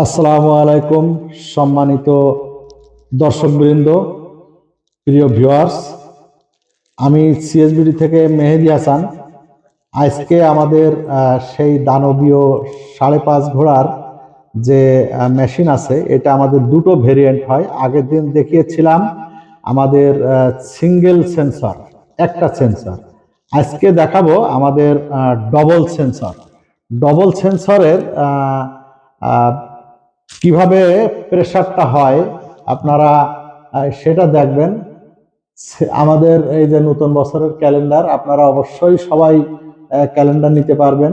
আসসালামু আলাইকুম সম্মানিত দর্শকবৃন্দ, প্রিয় ভিউয়ার্স। আমি সিএসবিডি থেকে মেহেদি হাসান। আজকে আমাদের সেই দানবীয় 5.5 ঘোড়ার যে মেশিন আছে, এটা আমাদের দুটো ভেরিয়েন্ট হয়। আগের দিন দেখিয়েছিলাম আমাদের সিঙ্গেল সেন্সর, একটা সেন্সর। আজকে দেখাবো আমাদের ডবল সেন্সর। ডবল সেন্সরের কিভাবে প্রেসারটা হয় আপনারা সেটা দেখবেন। আমাদের এই যে নতুন বছরের ক্যালেন্ডার, আপনারা অবশ্যই সবাই ক্যালেন্ডার নিতে পারবেন।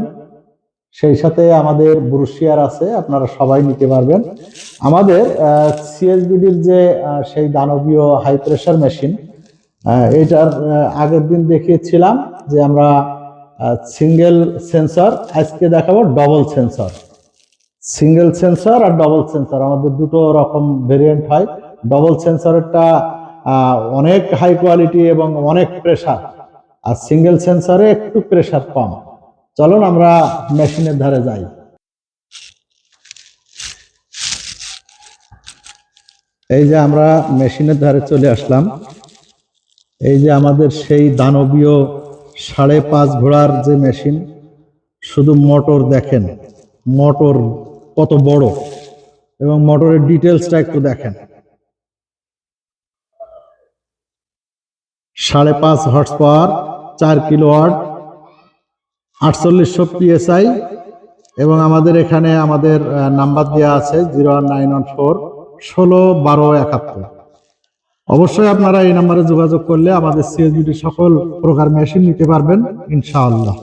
সেই সাথে আমাদের ব্রুশিয়ার আছে, আপনারা সবাই নিতে পারবেন। আমাদের সিএসবিডির যে সেই দানবীয় হাই প্রেসার মেশিন, এটার আগের দিন দেখিয়েছিলাম যে আমরা সিঙ্গেল সেন্সর, আজকে দেখাবো ডবল সেন্সর। সিঙ্গেল সেন্সর আর ডবল সেন্সর আমাদের দুটো রকম ভেরিয়েন্ট হয়। ডবল সেন্সরেরটা অনেক হাই কোয়ালিটি এবং অনেক প্রেসার, আর সিঙ্গেল সেন্সরে একটু প্রেসার কম। চলুন আমরা মেশিনের ধারে যাই। এই যে আমরা মেশিনের ধারে চলে আসলাম। এই যে আমাদের সেই দানবীয় 5.5 ঘোড়ার যে মেশিন, শুধু মোটর দেখেন, মোটর কত বড় এবং মোটরের ডিটেলসটা একটু দেখেন। 5.5 হর্স পাওয়ার, 4 কিলোওয়াট, 4800 PSI, এবং আমাদের এখানে আমাদের নাম্বার দেওয়া আছে 01914 16 12 71। অবশ্যই আপনারা এই নাম্বারে যোগাযোগ করলে আমাদের সিএসবিডি সকল প্রকার মেশিন নিতে পারবেন ইনশাআল্লাহ।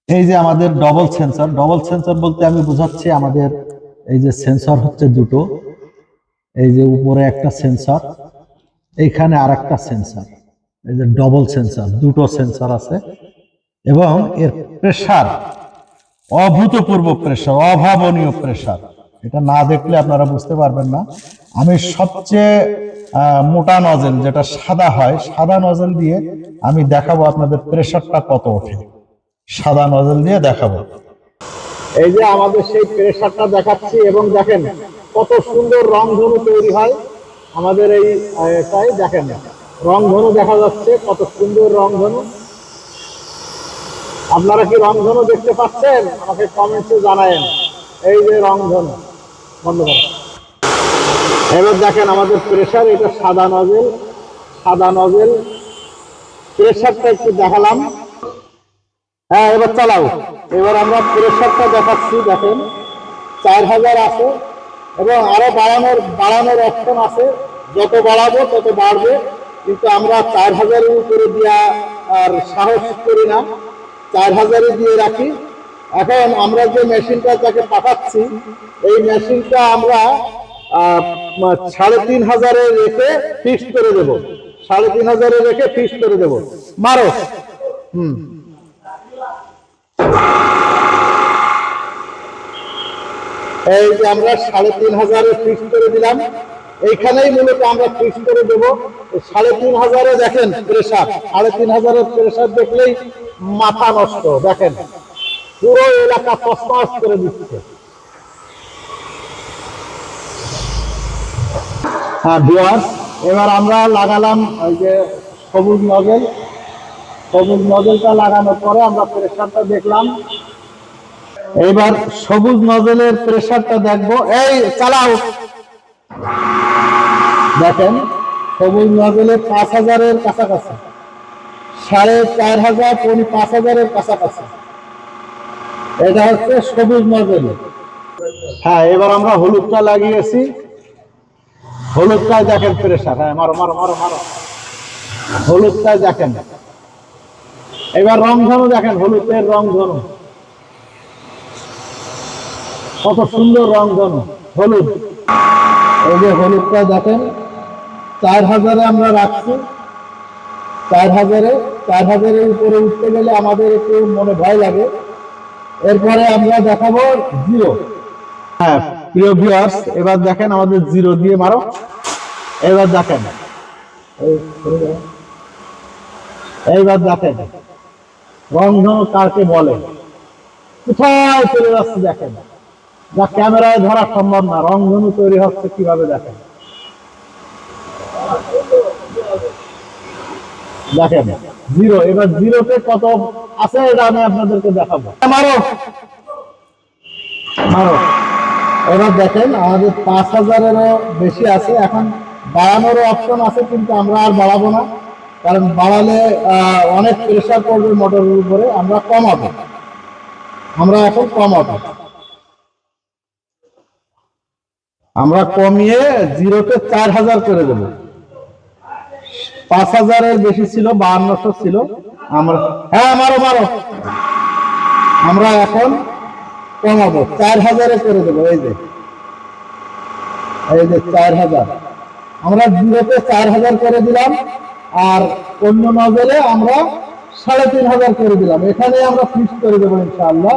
এই যে আমাদের ডবল সেন্সর, ডবল সেন্সর বলতে আমি বোঝাচ্ছি আমাদের এই যে সেন্সর হচ্ছে দুটো। এই যে উপরে একটা সেন্সর, এইখানে আর একটা সেন্সর। এই যে ডবল সেন্সর, দুটো সেন্সর আছে এবং এর প্রেসার অভূতপূর্ব প্রেসার, অভাবনীয় প্রেসার। এটা না দেখলে আপনারা বুঝতে পারবেন না। আমি সবচেয়ে মোটা নজেল, যেটা সাদা হয়, সাদা নজেল দিয়ে আমি দেখাবো আপনাদের প্রেসারটা কত ওঠে। সাদা নজেল দিয়ে দেখাবো। এই যে আমাদের সেই প্রেসারটা দেখাচ্ছি, এবং দেখেন কত সুন্দর রংধনু তৈরি হয় আমাদের এই এটাই। দেখেন রংধনু দেখা যাচ্ছে, কত সুন্দর রংধনু। আপনারা কি রংধনু দেখতে পাচ্ছেন? আমাকে কমেন্টসে জানায়েন। এই যে রংধনু, বন্ধ করেন। এবার দেখেন আমাদের প্রেসার, এটা সাদা নজেল, সাদা নজেল। প্রেসারটা একটু দেখালাম। হ্যাঁ, এবার চালাও। এবার আমরা প্রেসারটা দেখাচ্ছি। দেখেন 4000 আছে এবং আরো বাড়ানোর অপশন আছে। যত বাড়াবো তত বাড়বে, কিন্তু আমরা 4000 উপরে দেওয়া আর সাহস করি না, 4000 দিয়ে রাখি। এখন আমরা যে মেশিনটা তাকে পাঠাচ্ছি, এই মেশিনটা আমরা 3500 রেখে ফিক্সড করে দেবো। 3500 রেখে ফিক্সড করে দেবো। মারো। এই যে আমরা 3500 ফিক্স করে দিলাম। এইখানেই মূলত আমরা ফিক্স করে দেবো 3500। দেখেন প্রেসার, 3500 প্রেসার দেখলেই মাথা নষ্ট। দেখেন পুরো এলাকা তছনছ করে দিচ্ছে। হ্যাঁ ভিউয়ার্স, এবার আমরা লাগালাম ওই যে সবুজ নজেল। সবুজ নজেলটা লাগানোর পরে আমরা প্রেসারটা দেখলাম। এবার সবুজ নজেলের প্রেসারটা দেখবো। এই চালাও। দেখেন সবুজ নজেলের 5000-এর কাছাকাছি, 4500 পৌনে 5000-এর কাছাকাছি। এটা হচ্ছে সবুজ নজেল। হ্যাঁ, এবার আমরা হলুদটা লাগিয়েছি। হলুদটায় দেখেন প্রেসার। হ্যাঁ, মারো মারো মারো মারো। হলুদটায় দেখেন। এবার রংধনু দেখেন, হলুদের রংধনু কত সুন্দর রংধনু, হলুদ। এই যে হলুদটা দেখেন 4000-এ আমরা রাখছি। 4000-এর উপরে উঠতে গেলে আমাদের একটু মনে ভয় লাগে। এরপরে আমরা দেখাবো 0। হ্যাঁ প্রিয় ভিউয়ার্স, এবার দেখেন আমাদের 0 দিয়ে মারো। এবার দেখেন, এইবার দেখেন রংধনু কাকে বলে, কোথায় চলে যাচ্ছে দেখেন। যা ক্যামেরায় ধরা সম্ভব না। রংধনু তৈরি হচ্ছে কিভাবে দেখেন, দেখেন জিরো। এবার জিরোতে কত আছে এটা আমি আপনাদেরকে দেখাবো। মারো মারো। এবার দেখেন আমাদের 5000-এরও বেশি আছে। এখন বাড়ানোরও অপশন আছে, কিন্তু আমরা আর বাড়াবো না, কারণ বাড়ালে অনেক প্রেশার পড়বে মোটরের উপরে। আমরা কমাবো, আমরা এখন কমাবো। আমরা কমিয়ে জিরোতে 4000 করে দেবো। 5000-এর বেশি ছিল, 5200 ছিল। আমরা হ্যাঁ মারো মারো। আমরা এখন কমাবো, 4000-এ করে দেবো। এই যে 4000 আমরা জিরোতে 4000 করে দিলাম, আর অন্য নজলে আমরা 3500 করে দিলাম। এখানে আমরা ফিক্স করে দেবো ইনশাআল্লাহ।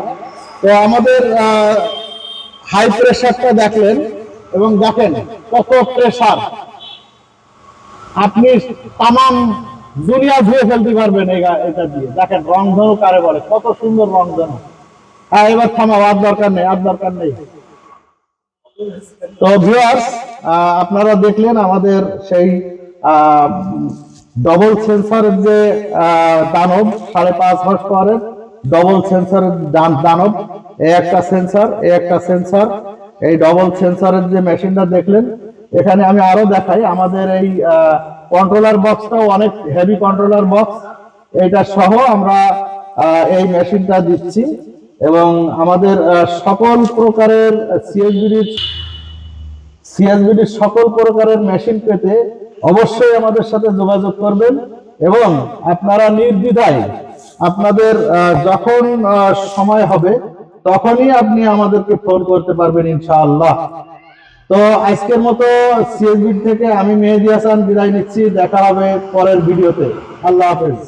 তো আমাদের হাই প্রেশারটা দেখলেন, এবং দেখেন কত প্রেশার। আপনি তামাম দুনিয়া ধুয়ে ফেলতে পারবেন এটা দিয়ে। দেখেন রংধনু কারে বলে, কত সুন্দর রংধনু। হ্যাঁ এবার থামাও, আর দরকার নেই, আর দরকার নেই। তো ভিউয়ার্স, আপনারা দেখলেন আমাদের সেই ডবল সেন্সরের যে দানব, 5.5 হর্স পাওয়ারের ডবল সেন্সরের দানব। এই একটা সেন্সর, এই একটা সেন্সর, এই ডবল সেন্সরের যে মেশিনটা দেখলেন। এখানে আমি আরো দেখাই, আমাদের এই কন্ট্রোলার বক্সটাও অনেক হেভি কন্ট্রোলার বক্স। এটা সহ আমরা এই মেশিনটা দিচ্ছি। এবং আমাদের সকল প্রকারের সিএসবিডির সকল প্রকারের মেশিন পেতে অবশ্যই আমাদের সাথে যোগাযোগ করবেন। এবং আপনারা নির্দ্বিধায় আপনাদের যখন সময় হবে তখনই আপনি আমাদেরকে ফোন করতে পারবেন ইনশাআল্লাহ। তো আজকের মতো সিএসবিডি থেকে আমি মেহেদী হাসান বিদায় নিচ্ছি। দেখা হবে পরের ভিডিওতে। আল্লাহ হাফেজ।